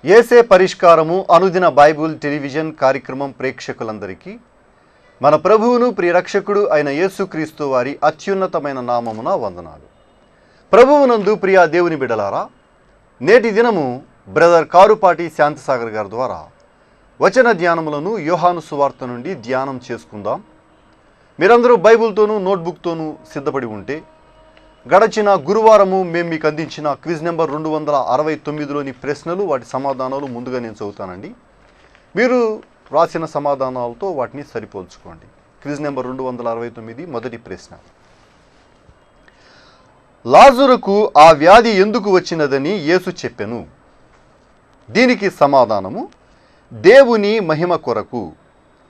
యేసే పరిష్కారము అనుదిన Bible television కార్యక్రమం ప్రేక్షకులందరికీ మన ప్రభువును ప్రియరక్షకుడు అయిన యేసుక్రీస్తు వారి అత్యున్నతమైన నామమున వందనాలు. ప్రభువునందు ప్రియ దేవుని బిడ్డలారా, నేటి దినము బ్రదర్ కారుపాటి శాంతిసాగర్ గారి ద్వారా వచన ధ్యానములను యోహాను సువార్త నుండి ధ్యానం చేసుకుందాం. మీరందరూ బైబుల్తోనూ నోట్బుక్తోనూ సిద్ధపడి ఉంటే గడచిన గురువారము మేము మీకు అందించిన క్విజ్ నెంబర్ 269లోని ప్రశ్నలు, వాటి సమాధానాలు ముందుగా నేను చదువుతానండి. మీరు రాసిన సమాధానాలతో వాటిని సరిపోల్చుకోండి. క్విజ్ నెంబర్ 269 మొదటి ప్రశ్న. లాజరుకు ఆ వ్యాధి ఎందుకు వచ్చినదని యేసు చెప్పెను? దీనికి సమాధానము దేవుని మహిమ కొరకు.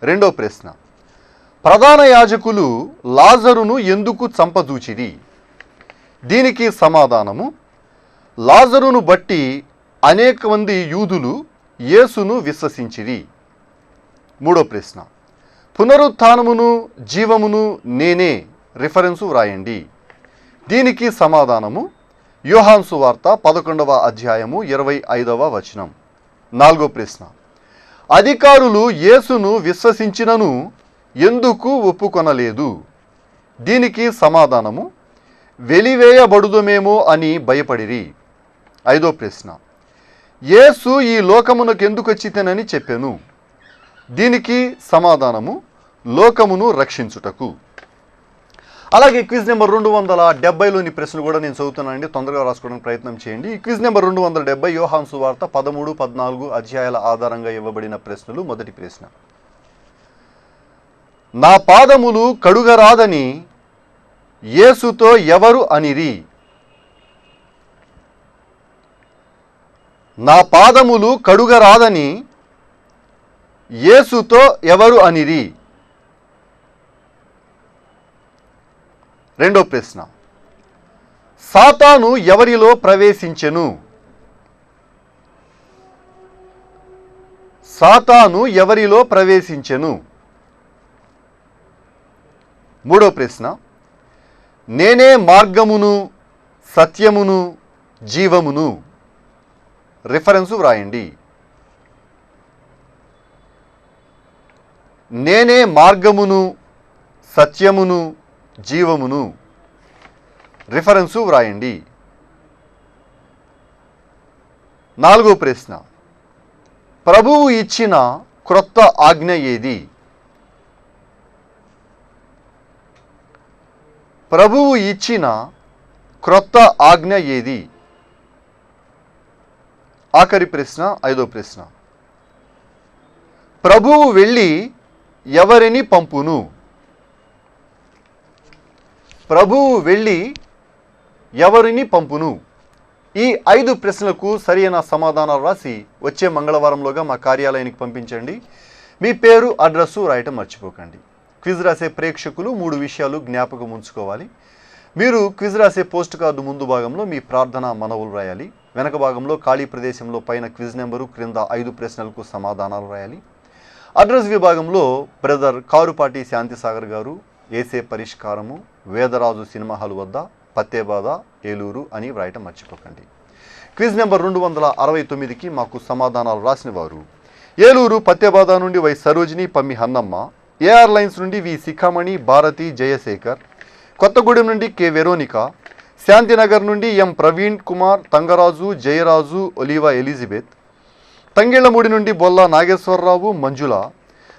రెండో ప్రశ్న. ప్రధాన యాజకులు లాజరును ఎందుకు చంపదూచిరి? దీనికి సమాధానము లాజరును బట్టి అనేక మంది యూదులు యేసును విశ్వసించిరి. మూడో ప్రశ్న. పునరుత్థానమును జీవమును నేనే రిఫరెన్సు వ్రాయండి. దీనికి సమాధానము యోహాను సువార్త 11వ అధ్యాయము 25వ వచనం. నాలుగో ప్రశ్న. అధికారులు యేసును విశ్వసించినను ఎందుకు ఒప్పుకొనలేదు? దీనికి సమాధానము వెలివేయబడుదుమేమో అని భయపడిరి. ఐదో ప్రశ్న. యేసు ఈ లోకమునకు ఎందుకు వచ్చితనని చెప్పెను? దీనికి సమాధానము లోకమును రక్షించుటకు. అలాగే క్విజ్ నెంబర్ 270లోని ప్రశ్నలు కూడా నేను చదువుతున్నానండి, తొందరగా రాసుకోవడానికి ప్రయత్నం చేయండి. ఈ క్విజ్ నెంబర్ 270 యోహాను సువార్త 13, 14 అధ్యాయాల ఆధారంగా ఇవ్వబడిన ప్రశ్నలు. మొదటి ప్రశ్న. నా పాదములు కడుగరాదని యేసుతో ఎవరు అనిరి? నా పాదములు కడుగరాదని యేసుతో ఎవరు అనిరి? రెండో ప్రశ్న. సాతాను ఎవరిలో ప్రవేశించెను? సాతాను ఎవరిలో ప్రవేశించెను? మూడో ప్రశ్న. నేనే మార్గమును సత్యమును జీవమును రిఫరెన్సు వ్రాయండి. నేనే మార్గమును సత్యమును జీవమును రిఫరెన్సు వ్రాయండి. నాలుగో ప్రశ్న. ప్రభువు ఇచ్చిన క్రొత్త ఆజ్ఞ ఏది? ప్రభువు ఇచ్చిన క్రొత్త ఆజ్ఞ ఏది? ఆఖరి ప్రశ్న, ఐదో ప్రశ్న. ప్రభువు వెళ్ళి ఎవరిని పంపును? ప్రభువు వెళ్ళి ఎవరిని పంపును? ఈ 5 ప్రశ్నలకు సరైన సమాధానాలు రాసి వచ్చే మంగళవారంలోగా మా కార్యాలయానికి పంపించండి. మీ పేరు, అడ్రస్సు రాయటం మర్చిపోకండి. క్విజ్ రాసే ప్రేక్షకులు 3 విషయాలు జ్ఞాపకం ఉంచుకోవాలి. మీరు క్విజ్ రాసే పోస్ట్ కార్డు ముందు భాగంలో మీ ప్రార్థన మనవులు రాయాలి. వెనక భాగంలో ఖాళీ ప్రదేశంలో పైన క్విజ్ నెంబరు, క్రింద 5 ప్రశ్నలకు సమాధానాలు రాయాలి. అడ్రస్ విభాగంలో బ్రదర్ కారుపాటి శాంతిసాగర్ గారు, యేసే పరిష్కారము, వేదరాజు సినిమా హాల్ వద్ద, పత్తేబాద, ఏలూరు అని వ్రాయటం మర్చిపోకండి. క్విజ్ నెంబర్ 269కి మాకు సమాధానాలు రాసిన వారు ఏలూరు పత్తేబాద నుండి Y Sarojini, Pammi Hannamma, AR lines నుండి వి శిఖామణి, భారతి, జయశేఖర్, కొత్తగూడెం నుండి కె వెరోనిక, శాంతినగర్ నుండి ఎం ప్రవీణ్ కుమార్, తంగరాజు, జయరాజు, ఒలివా ఎలిజబెత్, తంగిళ్లమూడి నుండి బొల్లా నాగేశ్వరరావు, మంజుల,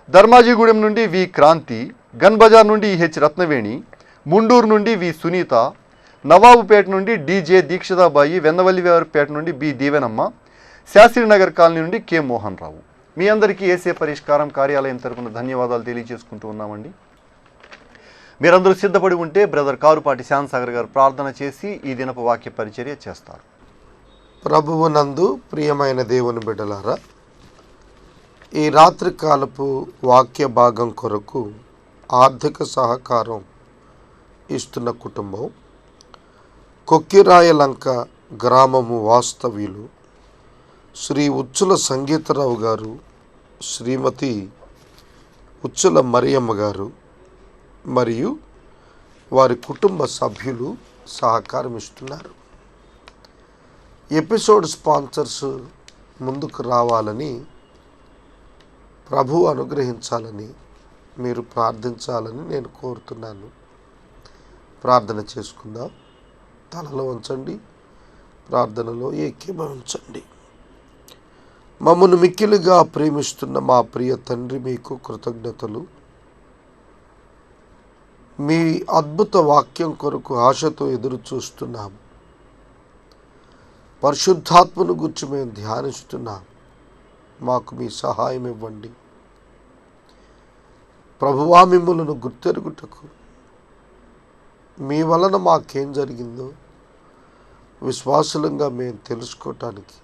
ధర్మాజిగూడెం నుండి వి క్రాంతి, గన్ బజార్ నుండి హెచ్ రత్నవేణి, ముండూరు నుండి వి సునీత, నవాబుపేట నుండి డిజే దీక్షితాబాయి, వెన్నవల్లివారిపేట నుండి బి దీవెనమ్మ, శాస్త్రీనగర్ కాలనీ నుండి కె మోహన్ రావు. మీ అందరికీ యేసే పరిష్కారం కార్యాలయం తరపున ధన్యవాదాలు తెలియజేసుకుంటూ ఉన్నామండి. మీరందరూ సిద్ధపడి ఉంటే బ్రదర్ కారుపాటి శాంతిసాగర్ గారు ప్రార్థన చేసి ఈ దినపు వాక్య పరిచర్య చేస్తారు. ప్రభువునందు ప్రియమైన దేవుని బిడ్డలారా, ఈ రాత్రికాలపు వాక్య భాగం కొరకు ఆర్థిక సహకారం ఇస్తున్న కుటుంబం కొక్కిరాయలంక గ్రామము వాస్తవ్యులు శ్రీ ఉచ్చుల సంగీతరావు గారు, శ్రీమతి ఉచ్చుల మరియమ్మ గారు మరియు వారి కుటుంబ సభ్యులు సహకారం ఇస్తున్నారు. ఎపిసోడ్ స్పాన్సర్స్ ముందుకు రావాలని, ప్రభువు అనుగ్రహించాలని మీరు ప్రార్థించాలని నేను కోరుతున్నాను. ప్రార్థన చేసుకుందాం. తలలో ఉంచండి, ప్రార్థనలో ఏకీభవించండి. మమ్మను మిక్కిలిగా ప్రేమిస్తున్న మా ప్రియ తండ్రి, మీకు కృతజ్ఞతలు. మీ అద్భుత వాక్యం కొరకు ఆశతో ఎదురు చూస్తున్నాం. పరిశుద్ధాత్మను గురించి మేము ధ్యానిస్తున్నాం. మాకు మీ సహాయం ఇవ్వండి. ప్రభువా, మిమ్ములను గుర్తెరుగుటకు, మీ వలన మాకేం జరిగిందో విశ్వాసులంగా మేము తెలుసుకోవటానికి,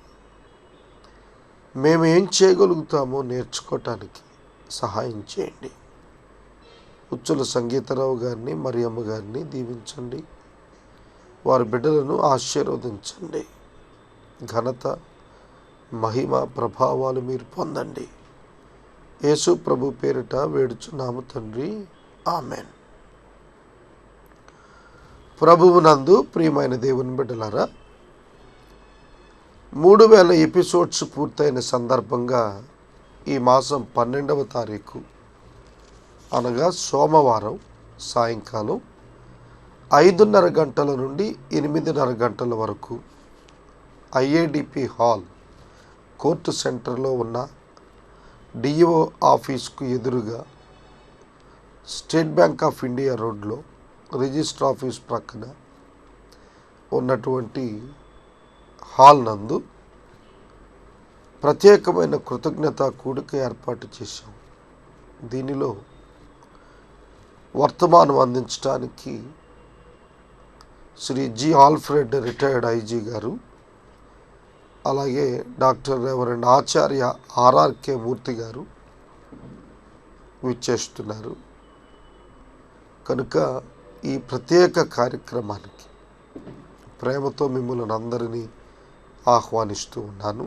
మేము ఏం చేయగలుగుతామో నేర్చుకోవటానికి సహాయం చేయండి. ఉచ్చుల సంగీతరావు గారిని, మరియమ్మ గారిని దీవించండి. వారి బిడ్డలను ఆశీర్వదించండి. ఘనత, మహిమ, ప్రభావాలు మీరు పొందండి. యేసు ప్రభు పేరిట వేడుచున్నాము తండ్రి, ఆమెన్. ప్రభువునందు ప్రియమైన దేవుని బిడ్డలారా, 3000 ఎపిసోడ్స్ పూర్తయిన సందర్భంగా ఈ మాసం 12వ తారీఖు అనగా సోమవారం సాయంకాలం 5:30 గంటల నుండి 8:30 గంటల వరకు ఐఏడిపి హాల్, కోర్టు సెంటర్లో ఉన్న డిఓ ఆఫీస్కు ఎదురుగా, స్టేట్ బ్యాంక్ ఆఫ్ ఇండియా రోడ్లో రిజిస్టర్ ఆఫీస్ ప్రక్కన ఉన్నటువంటి హాల్ నందు ప్రత్యేకమైన కృతజ్ఞత కూడిక ఏర్పాటు చేశాం. దీనిలో వర్తమానం అందించడానికి Shri G Alfred retired IG garu, అలాగే doctor reverend Acharya RRK Murthy garu విచ్చేస్తున్నారు. కనుక ఈ ప్రత్యేక కార్యక్రమానికి ప్రేమతో మిమ్మల్ని అందరినీ ఆహ్వానిస్తూ ఉన్నాను.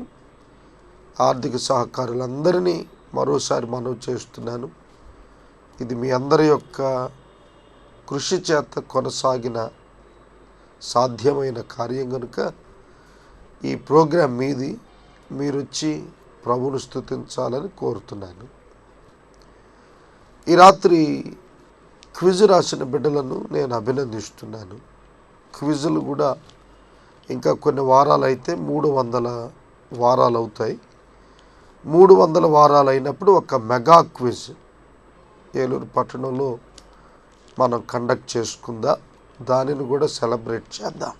ఆర్థిక సహకారులందరినీ మరోసారి మనవి చేస్తున్నాను. ఇది మీ అందరి యొక్క కృషి చేత కొనసాగిన సాధ్యమైన కార్యం కనుక ఈ ప్రోగ్రాం మీది, మీరు వచ్చి ప్రభువును స్తుతించాలని కోరుతున్నాను. ఈ రాత్రి క్విజ్ రాసిన బిడ్డలను నేను అభినందిస్తున్నాను. క్విజులు కూడా ఇంకా కొన్ని వారాలు అయితే 300 వారాలు అవుతాయి. 300 వారాలు అయినప్పుడు ఒక మెగా క్విజ్ ఏలూరు పట్టణంలో మనం కండక్ట్ చేసుకుందాం. దానిని కూడా సెలబ్రేట్ చేద్దాం.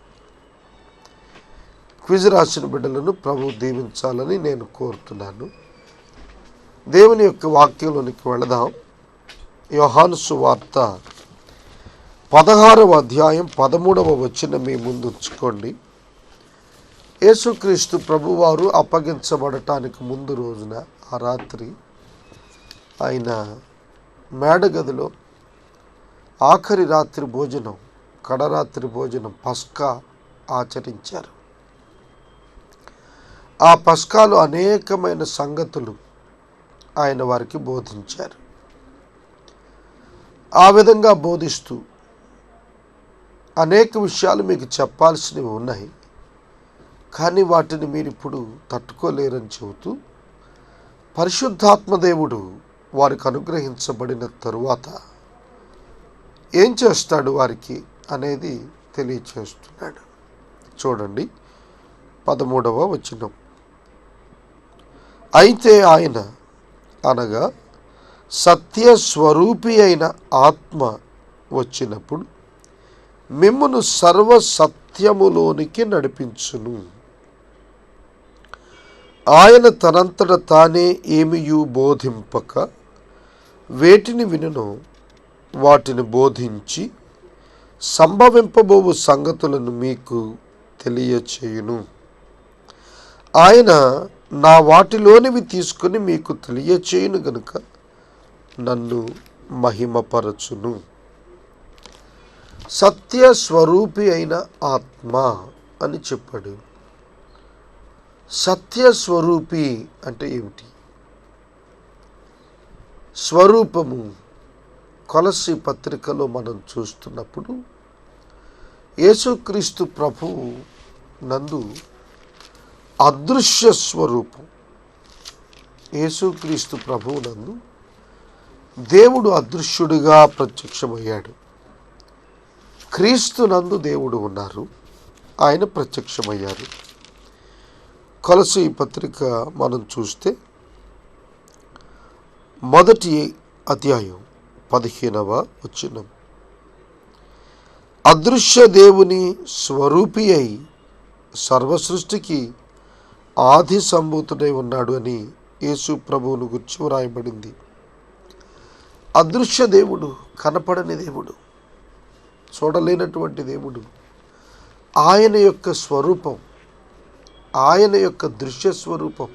క్విజ్ రాసిన బిడ్డలను ప్రభు దీవించాలని నేను కోరుతున్నాను. దేవుని యొక్క వాక్యంలోనికి వెళదాం. యోహాను సువార్త 16వ అధ్యాయం 13వ వచనం మీ ముందు ఉంచుకోండి. యేసుక్రీస్తు ప్రభువారు అప్పగించబడటానికి ముందు రోజున, ఆ రాత్రి ఆయన మేడగదిలో ఆఖరి రాత్రి భోజనం, కడరాత్రి భోజనం, పస్కా ఆచరించారు. ఆ పస్కాలో అనేకమైన సంగతులు ఆయన వారికి బోధించారు. ఆ విధంగా బోధిస్తూ అనేక విషయాలు మీకు చెప్పాల్సినవి ఉన్నాయి, కానీ వాటిని మీరు ఇప్పుడు తట్టుకోలేరని చెబుతూ పరిశుద్ధాత్మదేవుడు వారికి అనుగ్రహించబడిన తరువాత ఏం చేస్తాడు వారికి అనేది తెలియచేస్తున్నాడు. చూడండి 13వ వచనం. అయితే ఆయన అనగా సత్యస్వరూపి అయిన ఆత్మ వచ్చినప్పుడు మిమ్మును సర్వ సత్యములోనికి నడిపించును. ఆయన తనంతట తానే ఏమియు బోధింపక వేటిని వినునో వాటిని బోధించి సంభవింపబోవు సంగతులను మీకు తెలియచేయును. ఆయన నా వాటిలోనివి తీసుకుని మీకు తెలియచేయును గనుక నన్ను మహిమపరచును. సత్యస్వరూపి అయిన ఆత్మ అని చెప్పాడు. సత్యస్వరూపి అంటే ఏమిటి? స్వరూపము కొలస్సీ పత్రికలో మనం చూస్తున్నప్పుడు యేసుక్రీస్తు ప్రభువు నందు అదృశ్య స్వరూపం. యేసుక్రీస్తు ప్రభువునందు దేవుడు అదృశ్యుడిగా ప్రత్యక్షమయ్యాడు. క్రీస్తునందు దేవుడు ఉన్నారు, ఆయన ప్రత్యక్షమయ్యారు. కొలస్సీ పత్రిక మనం చూస్తే మొదటి అధ్యాయం 15వ వచనం, అదృశ్య దేవుని స్వరూపి అయి సర్వసృష్టికి ఆది సంభూతుడై ఉన్నాడు అని యేసు ప్రభువును గురించి వ్రాయబడింది. అదృశ్య దేవుడు, కనపడని దేవుడు, చూడలేనటువంటి దేవుడు, ఆయన యొక్క స్వరూపం, ఆయన యొక్క దృశ్య స్వరూపం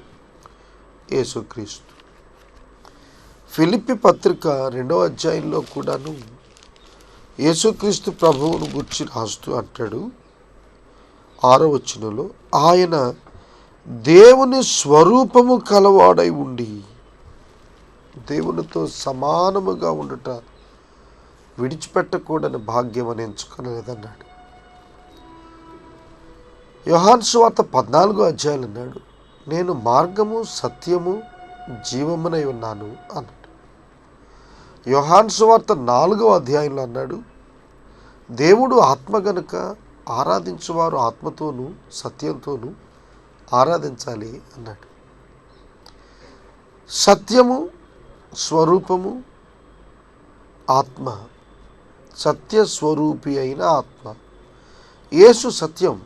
యేసుక్రీస్తు. ఫిలిప్పీ పత్రిక 2వ అధ్యాయంలో కూడాను యేసుక్రీస్తు ప్రభువును గురించి రాస్తూ అంటాడు 6వ వచనంలో, ఆయన దేవుని స్వరూపము కలవాడై ఉండి దేవునితో సమానముగా ఉండుట విడిచిపెట్టకూడని భాగ్యం అని ఎంచుకోలేదన్నాడు. యోహాను సువార్త 14వ అధ్యాయం అన్నాడు, నేను మార్గము సత్యము జీవమునై ఉన్నాను అన్నాడు. యోహాను సువార్త 4వ అధ్యాయంలో అన్నాడు, దేవుడు ఆత్మ గనుక ఆరాధించువారు ఆత్మతోనూ సత్యంతోనూ ఆరాధించాలి అన్నాడు. సత్యము స్వరూపము ఆత్మ, సత్య స్వరూపి అయిన ఆత్మ. యేసు సత్యం,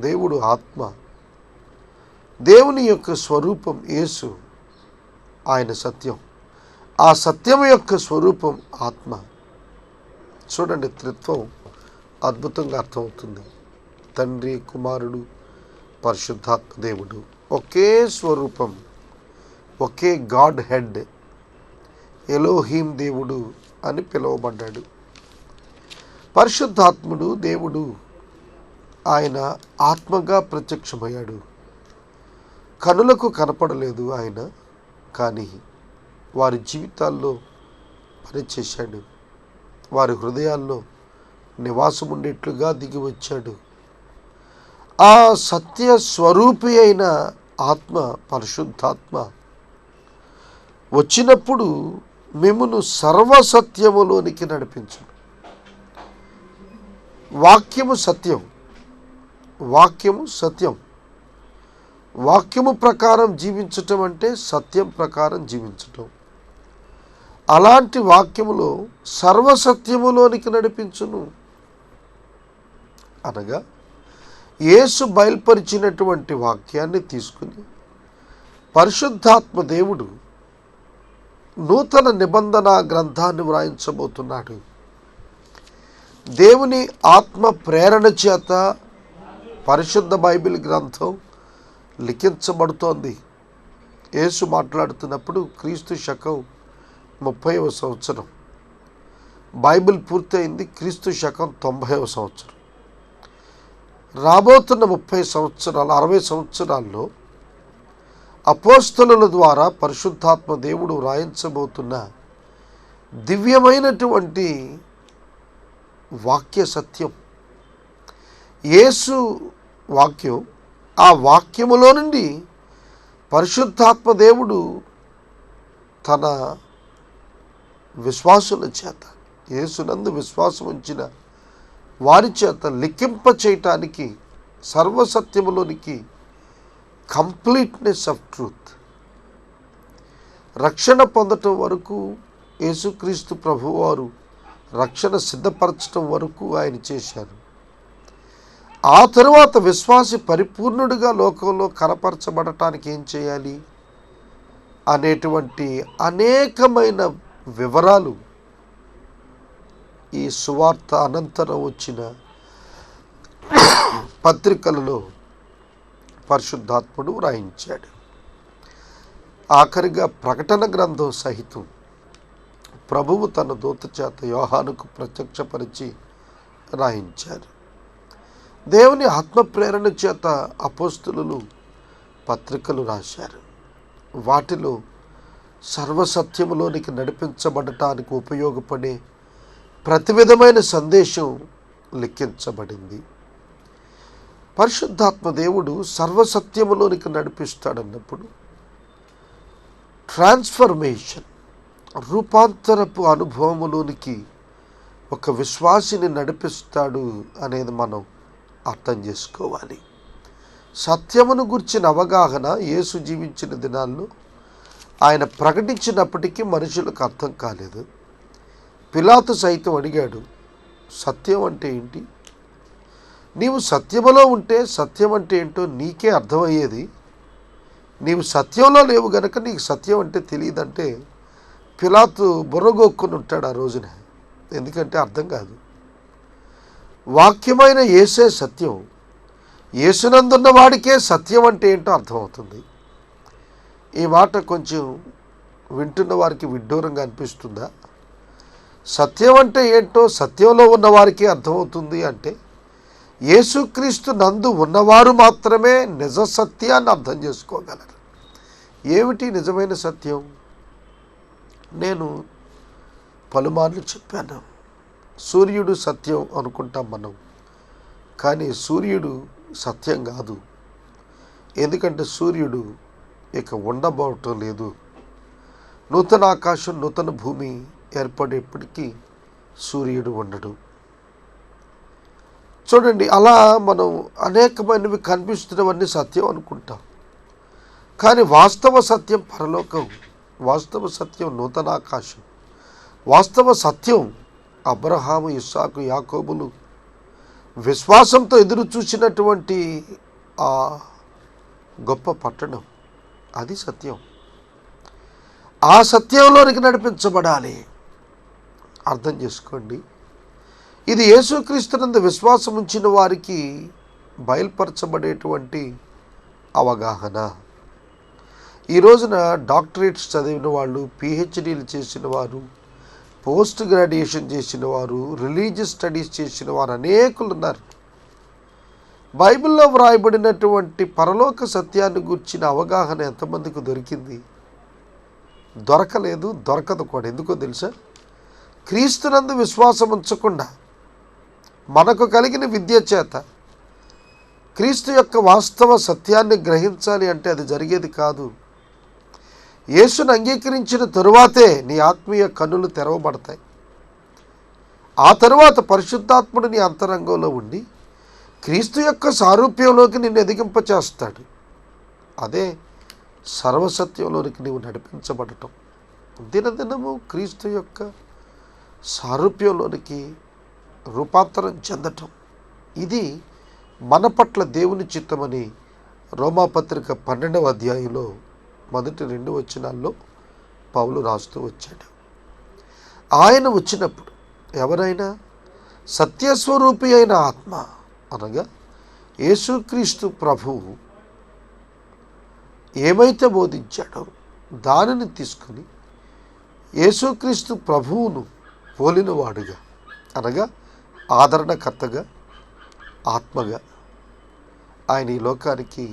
దేవుడు ఆత్మ. దేవుని యొక్క స్వరూపం యేసు, ఆయన సత్యం. ఆ సత్యం యొక్క స్వరూపం ఆత్మ. చూడండి, త్రిత్వం అద్భుతంగా అర్థమవుతుంది. తండ్రి, కుమారుడు, పరిశుద్ధాత్మ దేవుడు ఒకే స్వరూపం, ఒకే గాడ్ హెడ్, ఎలోహీం దేవుడు అని పిలువబడ్డాడు. పరిశుద్ధాత్ముడు దేవుడు, ఆయన ఆత్మగా ప్రత్యక్షమయ్యాడు. కనులకు కనపడలేదు ఆయన, కానీ వారి జీవితాల్లో పనిచేశాడు, వారి హృదయాల్లో నివాసం ఉండేట్లుగా దిగి వచ్చాడు. ఆ సత్య స్వరూపి అయిన ఆత్మ, పరిశుద్ధాత్మ వచ్చినప్పుడు మిమ్మును సర్వసత్యములోనికి నడిపించు. వాక్యము సత్యం, వాక్యము సత్యం. వాక్యము ప్రకారం జీవించటం అంటే సత్యం ప్రకారం జీవించటం. అలాంటి వాక్యములో సర్వసత్యములోనికి నడిపించును అనగా యేసు బయలుపరిచినటువంటి వాక్యాన్ని తీసుకుని పరిశుద్ధాత్మ దేవుడు నూతన నిబంధన గ్రంథాన్ని వ్రాయించబోతున్నాడు. దేవుని ఆత్మ ప్రేరణ చేత పరిశుద్ధ బైబిల్ గ్రంథం లిఖించబడుతోంది. యేసు మాట్లాడుతున్నప్పుడు క్రీస్తు శకం 30వ సంవత్సరం, బైబిల్ పూర్తయింది క్రీస్తు శకం 90వ సంవత్సరం. రాబోతున్న 60 సంవత్సరాల్లో అపోస్తలుల ద్వారా పరిశుద్ధాత్మ దేవుడు వ్రాయించబోతున్న దివ్యమైనటువంటి వాక్య సత్యం యేసు వాక్యం. ఆ వాక్యములో నుండి పరిశుద్ధాత్మ దేవుడు తన విశ్వాసుల చేత, యేసునందు విశ్వాసం ఉంచిన వారి చేత లిఖింప చేయటానికి సర్వసత్యములోనికి, కంప్లీట్నెస్ ఆఫ్ ట్రూత్, రక్షణ పొందటం వరకు యేసుక్రీస్తు ప్రభువారు రక్షణ సిద్ధపరచటం వరకు ఆయన చేశారు. ఆ తరువాత విశ్వాసి పరిపూర్ణుడిగా లోకంలో కనపరచబడటానికి ఏం చేయాలి అనేటువంటి అనేకమైన వివరాలు ఈ సువార్త అనంతరం వచ్చిన పత్రికలలో పరిశుద్ధాత్ముడు వ్రాయించాడు. ఆఖరిగా ప్రకటన గ్రంథం సహితం ప్రభువు తన దూత చేత యోహానుకు ప్రత్యక్షపరిచి రాయించారు. దేవుని ఆత్మ ప్రేరణ చేత అపోస్తులు పత్రికలు రాశారు. వాటిలో సర్వసత్యములోనికి నడిపించబడటానికి ఉపయోగపడే ప్రతి విధమైన సందేశం లిఖించబడింది. పరిశుద్ధాత్మ దేవుడు సర్వసత్యములోనికి నడిపిస్తాడన్నప్పుడు ట్రాన్స్ఫర్మేషన్, రూపాంతరపు అనుభవములోనికి ఒక విశ్వాసిని నడిపిస్తాడు అనేది మనం అర్థం చేసుకోవాలి. సత్యమును గుర్చిన అవగాహన యేసు జీవించిన దినాల్లో ఆయన ప్రకటించినప్పటికీ మనుషులకు అర్థం కాలేదు. పిలాతు సైతం అడిగాడు, సత్యం అంటే ఏంటి? నీవు సత్యములో ఉంటే సత్యం అంటే ఏంటో నీకే అర్థమయ్యేది. నీవు సత్యంలో లేవు గనక నీకు సత్యం అంటే తెలియదంటే పిలాతు బుర్రగొక్కుని ఉంటాడు ఆ రోజున. ఎందుకంటే అర్థం కాదు. వాక్యమైన యేసే సత్యం. యేసునందున్న వాడికే సత్యం అంటే ఏంటో అర్థమవుతుంది. ఈ మాట కొంచెం వింటున్న వారికి విడ్డూరంగా అనిపిస్తుందా? సత్యం అంటే ఏంటో సత్యంలో ఉన్న వారికి అర్థమవుతుంది అంటే యేసుక్రీస్తు నందు ఉన్నవారు మాత్రమే నిజ సత్యాన్ని అర్థం చేసుకోగలరు. ఏమిటి నిజమైన సత్యం? నేను పలుమార్లు చెప్పాను, సూర్యుడు సత్యం అనుకుంటాం మనం, కానీ సూర్యుడు సత్యం కాదు. ఎందుకంటే సూర్యుడు ఇక ఉండబోవటం లేదు. నూతన ఆకాశం నూతన భూమి ఏర్పడేప్పటికీ సూర్యుడు ఉండడు. చూడండి, అలా మనం అనేకమైనవి కనిపిస్తున్నవన్నీ సత్యం అనుకుంటాం, కానీ వాస్తవ సత్యం పరలోకం, వాస్తవ సత్యం నూతన ఆకాశం, వాస్తవ సత్యం అబ్రహాము, ఇస్సాకు, యాకోబులు విశ్వాసంతో ఎదురు చూసినటువంటి ఆ గొప్ప పట్టణం, అది సత్యం. ఆ సత్యంలోనికి నడిపించబడాలి. అర్థం చేసుకోండి, ఇది యేసుక్రీస్తునందు విశ్వాసం ఉంచిన వారికి బయలుపరచబడేటువంటి అవగాహన. ఈ రోజున డాక్టరేట్స్ చదివిన వాళ్ళు, పిహెచ్డీలు చేసిన వారు, పోస్ట్ గ్రాడ్యుయేషన్ చేసిన వారు, రిలీజియస్ స్టడీస్ చేసిన వారు అనేకులు ఉన్నారు. బైబిల్లో వ్రాయబడినటువంటి పరలోక సత్యాన్ని గురించిన అవగాహన ఎంతమందికి దొరికింది? దొరకలేదు, దొరకదు కూడా. ఎందుకో తెలుసా? క్రీస్తునందు విశ్వాసం ఉంచకుండా మనకు కలిగిన విద్య చేత క్రీస్తు యొక్క వాస్తవ సత్యాన్ని గ్రహించాలి అంటే అది జరిగేది కాదు. యేసును అంగీకరించిన తరువాతే నీ ఆత్మీయ కన్నులు తెరవబడతాయి. ఆ తరువాత పరిశుద్ధాత్ముడు నీ అంతరంగంలో ఉండి క్రీస్తు యొక్క సారూప్యంలోకి నిన్ను ఎదిగింపచేస్తాడు. అదే సర్వసత్యంలోనికి నీవు నడిపించబడటం, దినదినము క్రీస్తు యొక్క సారూప్యంలోనికి రూపాంతరం చెందటం. ఇది మన పట్ల దేవుని చిత్తమని రోమాపత్రిక 12వ అధ్యాయంలో మొదటి 2 వచనాల్లో పౌలు రాస్తూ వచ్చాడు. ఆయన వచ్చినప్పుడు ఎవరైనా సత్యస్వరూపి అయిన ఆత్మ అనగా యేసుక్రీస్తు ప్రభువు ఏమైతే బోధించాడో దానిని తీసుకుని యేసుక్రీస్తు ప్రభువును పోలినవాడుగా అనగా ఆదరణకర్తగా, ఆత్మగా ఆయన ఈ లోకానికి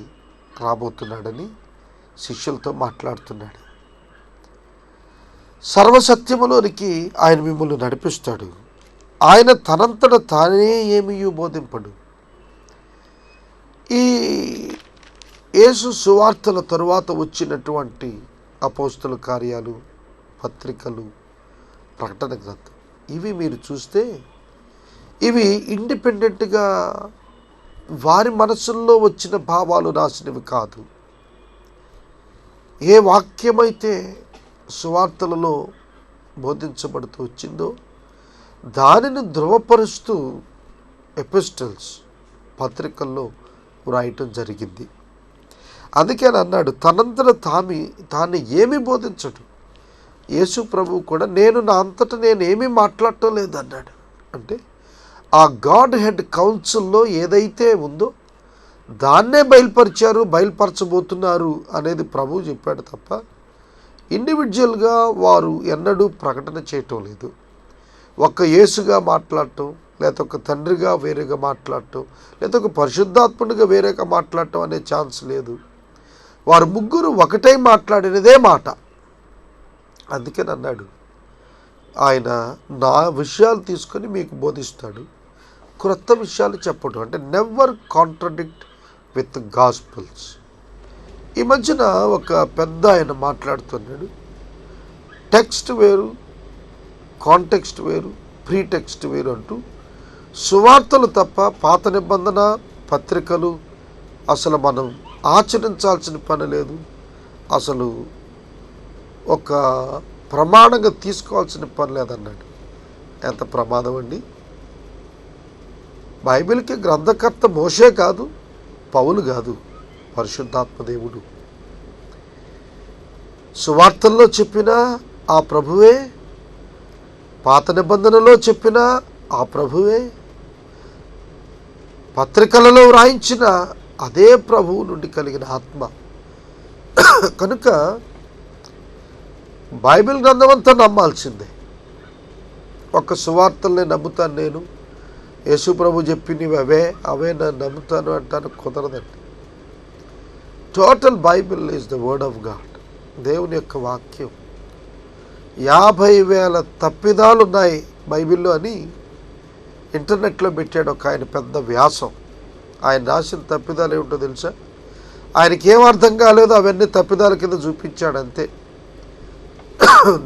రాబోతున్నాడని శిష్యులతో మాట్లాడుతున్నాడు. సర్వసత్యములోనికి ఆయన మిమ్మల్ని నడిపిస్తాడు. ఆయన తనంతట తానే ఏమీ బోధింపడు. ఈ యేసు సువార్తల తరువాత వచ్చినటువంటి అపోస్తల కార్యాలు, పత్రికలు, ప్రకటన గ్రంథం, ఇవి మీరు చూస్తే ఇవి ఇండిపెండెంట్గా వారి మనసుల్లో వచ్చిన భావాలు రాసినవి కాదు. ఏ వాక్యమైతే సువార్తలలో బోధించబడుతూ వచ్చిందో దానిని ధృవపరుస్తూ ఎపిస్టల్స్, పత్రికల్లో వ్రాయటం జరిగింది. అందుకే అన్నాడు, తనంతట తాను ఏమీ బోధించడు. యేసు ప్రభువు కూడా నేను నా అంతటా నేనేమీ మాట్లాడటం లేదన్నాడు. అంటే ఆ గాడ్ హెడ్ కౌన్సిల్లో ఏదైతే ఉందో దాన్నే బయలుపరచబోతున్నారు అనేది ప్రభువు చెప్పాడు తప్ప ఇండివిజువల్గా వారు ఎన్నడూ ప్రకటన చేయటం లేదు. ఒక్క యేసుగా మాట్లాడటం, లేకపోతే ఒక తండ్రిగా వేరేగా మాట్లాడటం, లేకపోతే ఒక పరిశుద్ధాత్ముడిగా వేరేగా మాట్లాడటం అనే ఛాన్స్ లేదు. వారు ముగ్గురు ఒకటై మాట్లాడినదే మాట. అందుకని అన్నాడు, ఆయన నా విషయాలు తీసుకొని మీకు బోధిస్తాడు, క్రొత్త విషయాలు చెప్పడం, అంటే నెవర్ కాంట్రడిక్ట్ విత్ గాస్పుల్స్. ఈ మధ్యన ఒక పెద్ద ఆయన మాట్లాడుతున్నాడు, టెక్స్ట్ వేరు, కాంటెక్స్ట్ వేరు, ప్రీటెక్స్ట్ వేరు అంటూ సువార్తలు తప్ప పాత నిబంధన పత్రికలు అసలు మనం ఆచరించాల్సిన పని లేదు, అసలు ఒక ప్రమాణంగా తీసుకోవాల్సిన పని లేదన్నాడు. ఎంత ప్రమాదం అండి! బైబిల్కి గ్రంథకర్త మోషే కాదు, పౌలు కాదు, పరిశుద్ధాత్మ దేవుడు. సువార్తల్లో చెప్పిన ఆ ప్రభువే, పాత నిబంధనలో చెప్పిన ఆ ప్రభువే, పత్రికలలో వ్రాయించిన అదే ప్రభువు నుండి కలిగిన ఆత్మ. కనుక బైబిల్ గ్రంథం అంతా నమ్మాల్సిందే. ఒక్క సువార్తల్ని నమ్ముతాను నేను, యేసు ప్రభు చెప్పినవి అవే నేను నమ్ముతాను అంటాను, కుదరదండి. Total Bible is the word of God, దేవుని యొక్క వాక్యం. 50,000 తప్పిదాలు ఉన్నాయి బైబిల్లో అని ఇంటర్నెట్లో పెట్టాడు ఒక ఆయన పెద్ద వ్యాసం. ఆయన రాసిన తప్పిదాలు ఏమిటో తెలుసా? ఆయనకి ఏం అర్థం కాలేదో అవన్నీ తప్పిదాల కింద చూపించాడు అంతే.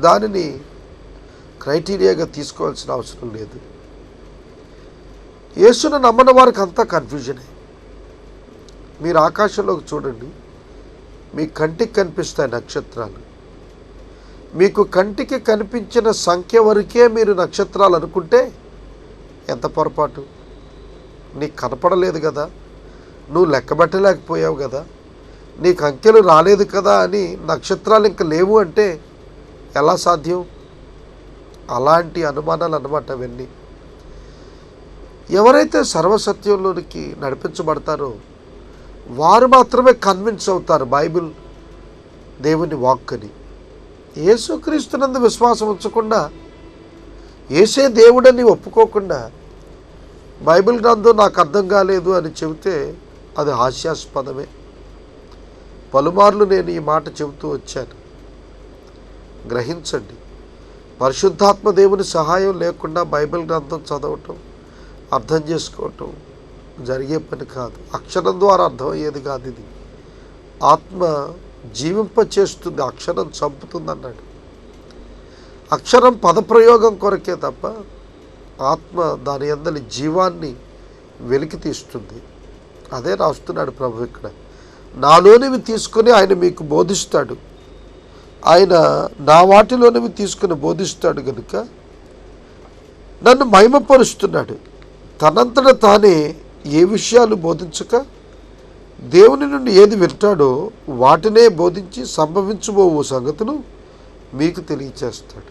దానిని క్రైటీరియాగా తీసుకోవాల్సిన అవసరం లేదు. యేసును నమ్మని వారికి అంతా కన్ఫ్యూజనే. మీరు ఆకాశంలోకి చూడండి, మీ కంటికి కనిపిస్తాయి నక్షత్రాలు. మీకు కంటికి కనిపించిన సంఖ్య వరకే మీరు నక్షత్రాలు అనుకుంటే ఎంత పొరపాటు. నీకు కనపడలేదు కదా, నువ్వు లెక్కబెట్టలేకపోయావు కదా, నీకు అంకెలు రాలేదు కదా అని నక్షత్రాలు ఇంకా లేవు అంటే ఎలా సాధ్యం? అలాంటి అనుమానాలు అన్నమాట అవన్నీ. ఎవరైతే సర్వసత్యంలోనికి నడిపించబడతారో వారు మాత్రమే కన్విన్స్ అవుతారు బైబిల్ దేవుని వాక్కని. యేసుక్రీస్తునందు విశ్వాసం ఉంచకుండా, యేసే దేవుడని ఒప్పుకోకుండా బైబిల్ గ్రంథం నాకు అర్థం కాలేదు అని చెబితే అది హాస్యాస్పదమే. పలుమార్లు నేను ఈ మాట చెబుతూ వచ్చాను. గ్రహించండి, పరిశుద్ధాత్మ దేవుని సహాయం లేకుండా బైబిల్ గ్రంథం చదవటం, అర్థం చేసుకోవటం జరిగే పని కాదు. అక్షరం ద్వారా అర్థమయ్యేది కాదు ఇది. ఆత్మ జీవింపచేస్తుంది, అక్షరం చంపుతుంది అన్నాడు. అక్షరం పదప్రయోగం కొరకే తప్ప ఆత్మ దాని అందరి జీవాన్ని వెలికి తీస్తుంది. అదే రాస్తున్నాడు ప్రభు ఇక్కడ. నాలోనివి తీసుకొని ఆయన మీకు బోధిస్తాడు, ఆయన నా వాటిలోనివి తీసుకుని బోధిస్తాడు కనుక నన్ను మహిమపరుస్తున్నాడు. తనంతట తానే ఏ విషయాలు బోధించక దేవుని నుండి ఏది వింటాడో వాటినే బోధించి సంభవించబోవు సంగతులు మీకు తెలియచేస్తాడు.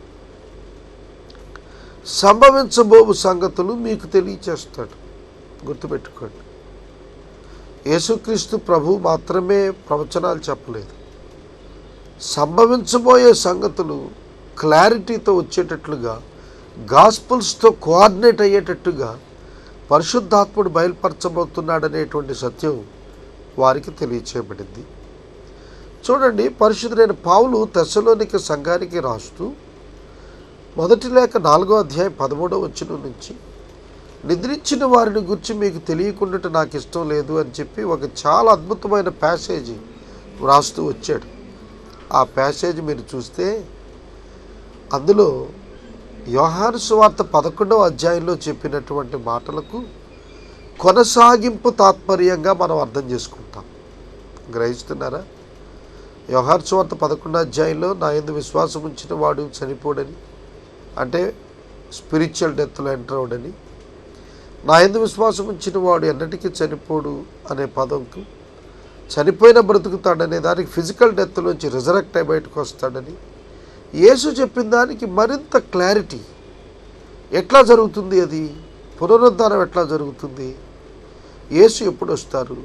సంభవించబోవు సంగతులు మీకు తెలియచేస్తాడు. గుర్తుపెట్టుకోండి, యేసుక్రీస్తు ప్రభు మాత్రమే ప్రవచనాలు చెప్పలేదు. సంభవించబోయే సంగతులు క్లారిటీతో వచ్చేటట్లుగా, గాస్పుల్స్తో కోఆర్డినేట్ అయ్యేటట్టుగా పరిశుద్ధాత్ముడు బయలుపరచబోతున్నాడనేటువంటి సత్యం వారికి తెలియచేయబడింది. చూడండి, పరిశుద్ధుడైన పౌలు తెస్సలోనిక సంఘానికి రాస్తూ మొదటి లేఖ 4వ అధ్యాయం 13వ వచనం నుంచి నిద్రించిన వారిని గురించి మీకు తెలియకుండా నాకు ఇష్టం లేదు అని చెప్పి ఒక చాలా అద్భుతమైన ప్యాసేజీ వ్రాస్తూ వచ్చాడు. ఆ ప్యాసేజ్ మీరు చూస్తే అందులో యోహాను సువార్త 11వ అధ్యాయంలో చెప్పినటువంటి మాటలకు కొనసాగింపు తాత్పర్యంగా మనం అర్థం చేసుకుంటాం. గ్రహిస్తున్నారా? యోహాను సువార్త 11వ అధ్యాయంలో నా యందు విశ్వాసం ఉంచిన వాడు చనిపోడని, అంటే స్పిరిచువల్ డెత్లో ఎంటర్ అవడని, నా యందు విశ్వాసం ఉంచిన వాడు ఎన్నటికీ చనిపోడు అనే పదంకు చనిపోయిన బ్రతుకుతాడనే దానికి ఫిజికల్ డెత్లోంచి రిజరెక్ట్ అయి బయటకు వస్తాడని యేసు చెప్పిన దానికి మరింత క్లారిటీ. ఎట్లా జరుగుతుంది అది? పునరుద్ధానం ఎట్లా జరుగుతుంది? యేసు ఎప్పుడు వస్తారు?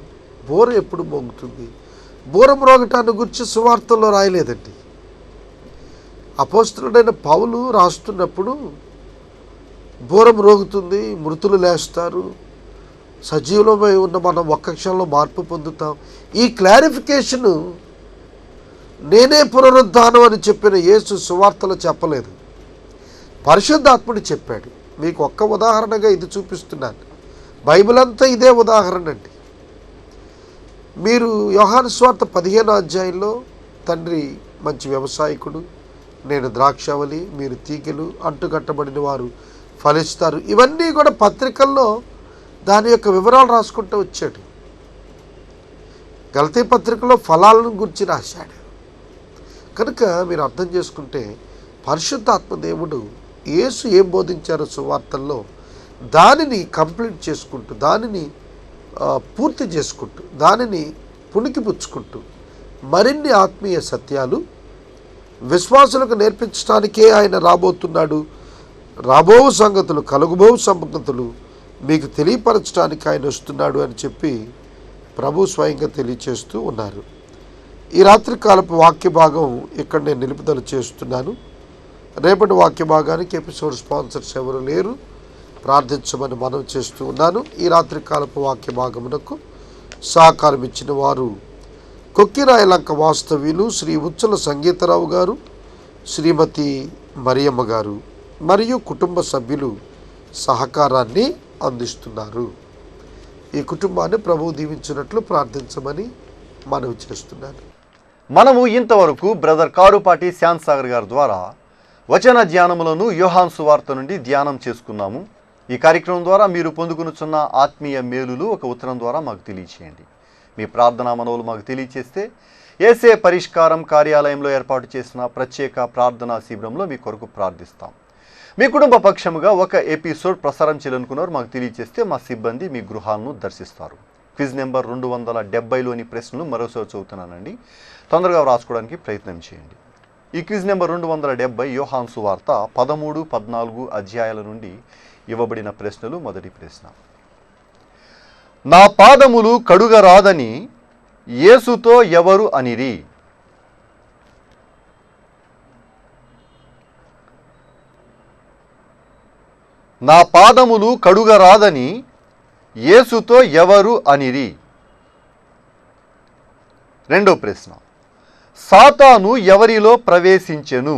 బోర ఎప్పుడు మోగుతుంది? బోర మ్రోగటాన్ని గురించి సువార్తల్లో రాయలేదండి. అపోస్తలుడైన పౌలు రాస్తున్నప్పుడు బోర మ్రోగుతుంది, మృతులు లేస్తారు, సజీవులమై ఉన్న మనం ఒక్క క్షణంలో మార్పు పొందుతాం. ఈ క్లారిఫికేషను నేనే పునరుద్ధానం అని చెప్పిన యేసు సువార్తలో చెప్పలేదు, పరిశుద్ధాత్ముడు చెప్పాడు. మీకు ఒక్క ఉదాహరణగా ఇది చూపిస్తున్నాను. బైబిల్ అంతా ఇదే ఉదాహరణ అండి. మీరు యోహాను సువార్త 15వ అధ్యాయంలో తండ్రి మంచి వ్యవసాయకుడు, నేను ద్రాక్షావళి, మీరు తీగెలు, అంటుకట్టబడిన వారు ఫలిస్తారు, ఇవన్నీ కూడా పత్రికల్లో దాని యొక్క వివరాలు రాసుకుంటూ వచ్చాడు. గలతీ పత్రికలో ఫలాలను గురించి రాశాడు. కనుక మీరు అర్థం చేసుకుంటే పరిశుద్ధాత్మ దేవుడు యేసు ఏం బోధించారో సువార్తల్లో దానిని కంప్లీట్ చేసుకుంటూ, దానిని పూర్తి చేసుకుంటూ, దానిని పుణికిపుచ్చుకుంటూ మరిన్ని ఆత్మీయ సత్యాలు విశ్వాసులకు నేర్పించడానికే ఆయన రాబోతున్నాడు. రాబో సంగతులు, కలుగుబో సంగతులు మీకు తెలియపరచడానికి ఆయన వస్తున్నాడు అని చెప్పి ప్రభు స్వయంగా తెలియచేస్తూ ఉన్నారు. ఈ రాత్రి కాలపు వాక్య భాగం ఇక్కడ నేను నిలుపుదల చేస్తున్నాను. రేపటి వాక్య భాగానికి ఎపిసోడ్ స్పాన్సర్స్ ఎవరు లేరు, ప్రార్థించమని మనం చేస్తూ ఉన్నాను. ఈ రాత్రి కాలపు వాక్య భాగమునకు సహకారం ఇచ్చిన వారు కొక్కిరాయలంక వాస్తవ్యులు శ్రీ ఉచ్చల సంగీతరావు గారు, శ్రీమతి మరియమ్మ గారు మరియు కుటుంబ సభ్యులు సహకారాన్ని అందిస్తున్నారు. ఈ కుటుంబాన్ని ప్రభువు దీవించినట్లు ప్రార్థించమని మనవి చేస్తున్నాను. మనము ఇంతవరకు బ్రదర్ కారుపాటి శ్యామ్ సాగర్ గారి ద్వారా వచన ధ్యానములను యోహాను సువార్త నుండి ధ్యానం చేసుకున్నాము. ఈ కార్యక్రమం ద్వారా మీరు పొందుకునుచున్న ఆత్మీయ మేలులు ఒక ఉత్తరం ద్వారా మాకు తెలియచేయండి. మీ ప్రార్థనా మనవులు మాకు తెలియచేస్తే ఏసే పరిష్కారం కార్యాలయంలో ఏర్పాటు చేసిన ప్రత్యేక ప్రార్థనా శిబిరంలో మీ కొరకు ప్రార్థిస్తాం. మీ కుటుంబ పక్షముగా ఒక ఎపిసోడ్ ప్రసారం చేయాలనుకున్నారు మాకు తెలియచేస్తే మా సిబ్బంది మీ గృహాలను దర్శిస్తారు. క్విజ్ నెంబర్ 270లోని ప్రశ్నలు మరోసారి చదువుతున్నానండి, తొందరగా రాసుకోవడానికి ప్రయత్నం చేయండి. ఈ క్విజ్ నెంబర్ 270 యోహాను సువార్త 13, 14 అధ్యాయాల నుండి ఇవ్వబడిన ప్రశ్నలు. మొదటి ప్రశ్న, నా పాదములు కడుగరాదని యేసుతో ఎవరు అనిరి? నా పాదములు కడుగరాదని యేసుతో ఎవరు అనిరి? రెండో ప్రశ్న, సాతాను ఎవరిలో ప్రవేశించెను?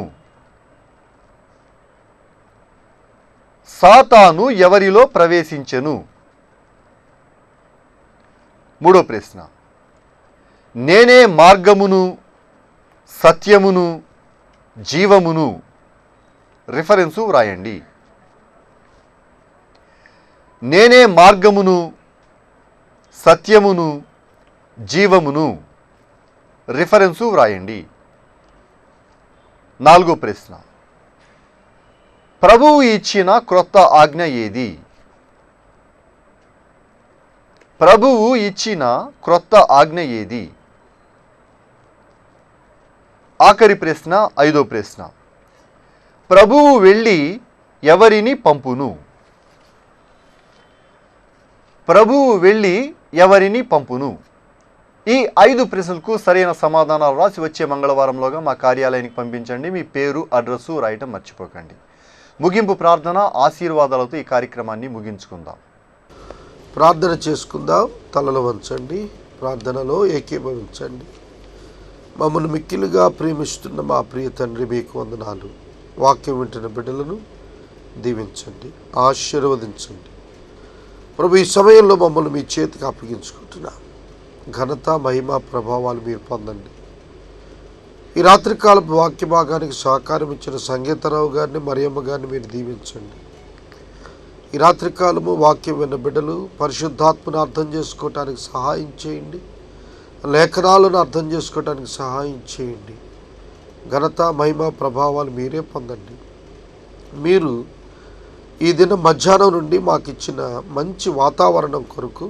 సాతాను ఎవరిలో ప్రవేశించెను? మూడో ప్రశ్న, నేనే మార్గమును, సత్యమును, జీవమును. రిఫరెన్సు వ్రాయండి. నేనే మార్గమును, సత్యమును, జీవమును. రిఫరెన్సు వ్రాయండి. నాలుగో ప్రశ్న, ప్రభువు ఇచ్చిన క్రొత్త ఆజ్ఞ ఏది? ప్రభువు ఇచ్చిన క్రొత్త ఆజ్ఞ ఏది? ఆఖరి ప్రశ్న, ఐదో ప్రశ్న, ప్రభువు వెళ్ళి ఎవరిని పంపును? ప్రభువు వెళ్ళి ఎవరిని పంపును? ఈ 5 ప్రశ్నలకు సరైన సమాధానాలు రాసి వచ్చే మంగళవారంలోగా మా కార్యాలయానికి పంపించండి. మీ పేరు, అడ్రస్సు రాయటం మర్చిపోకండి. ముగింపు ప్రార్థన ఆశీర్వాదాలతో ఈ కార్యక్రమాన్ని ముగించుకుందాం. ప్రార్థన చేసుకుందాం. తలలు వంచండి, ప్రార్థనలో ఏకీభవించండి. మమ్మల్ని మిక్కిలుగా ప్రేమిస్తున్న మా ప్రియ తండ్రి, మీకు వందనాలు. వాక్యం వింటున్న బిడ్డలను దీవించండి, ఆశీర్వదించండి. ప్రభు, ఈ సమయంలో మమ్మల్ని మీ చేతికి అప్పగించుకుంటున్నా. ఘనత, మహిమ, ప్రభావాలు మీరు పొందండి. ఈ రాత్రికాలపు వాక్య భాగానికి సహకారం ఇచ్చిన సంగీతరావు గారిని, మరియమ్మ గారిని మీరు దీవించండి. ఈ రాత్రికాలము వాక్యం విన్న బిడ్డలు పరిశుద్ధాత్మను అర్థం చేసుకోవటానికి సహాయం చేయండి. లేఖనాలను అర్థం చేసుకోవటానికి సహాయం చేయండి. ఘనత, మహిమ, ప్రభావాలు మీరే పొందండి. మీరు ఈ దిన మధ్యాహ్నం నుండి మాకు ఇచ్చిన మంచి వాతావరణం కొరకు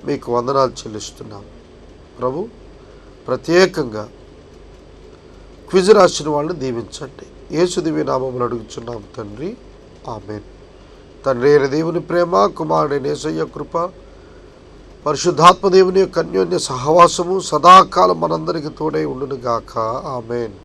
మీకు వందనాలు చెల్లిస్తున్నాం. ప్రభు, ప్రత్యేకంగా క్విజ్ రాసిన వాళ్ళని దీవించండి. యేసు దివ్య నామములో అడుగుచున్నాం తండ్రి, ఆమేన్. తండ్రి అయిన దేవుని ప్రేమ, కుమారుడైన యేసయ్య కృప, పరిశుద్ధాత్మ దేవుని యొక్క అన్యోన్య సహవాసము సదాకాలం మనందరికీ తోడై ఉండును గాక. ఆమేన్.